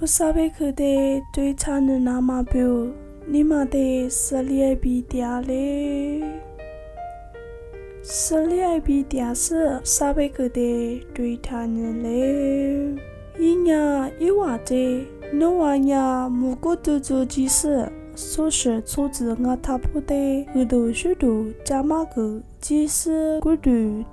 我啥贝克的对产的那么表，你妈的是里比嗲嘞。是里比嗲是啥贝克的对产的嘞。一呀一娃的，那娃呀木过都做几事。说是出自我他不的耳朵许多加马个，即使过度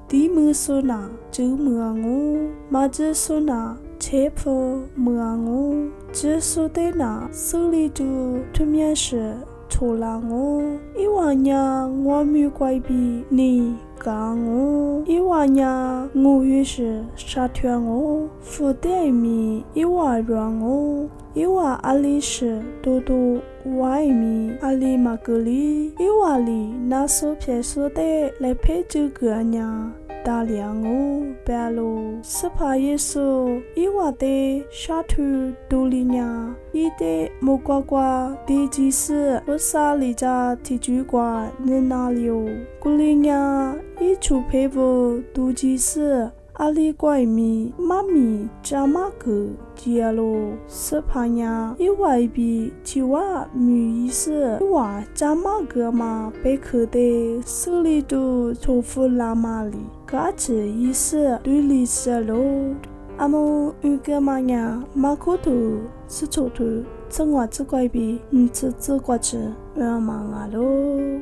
低门说那就没我，马子说那切破没我，只说的那手里就对面是错了我，一万呀我没怪比你。讲我，一万呀，我也是杀掉我，负担米一万让我，一万阿里是多多外米阿里马格里，一万里那手撇手的来陪这个呀。大量我白路是怕耶稣一万的沙土多里呀，一的木瓜瓜的即使我沙里家提主瓜你哪里有？古里呀一出陪我都即使阿里怪米妈咪加马个接路是怕呀一外比其外女意思哇加马个嘛贝壳的手里都重复拉马里。嘎子意思对历史喽，阿姆有个嘛呀，马可图是错图，正话只怪比，只挂子，我忙啊喽。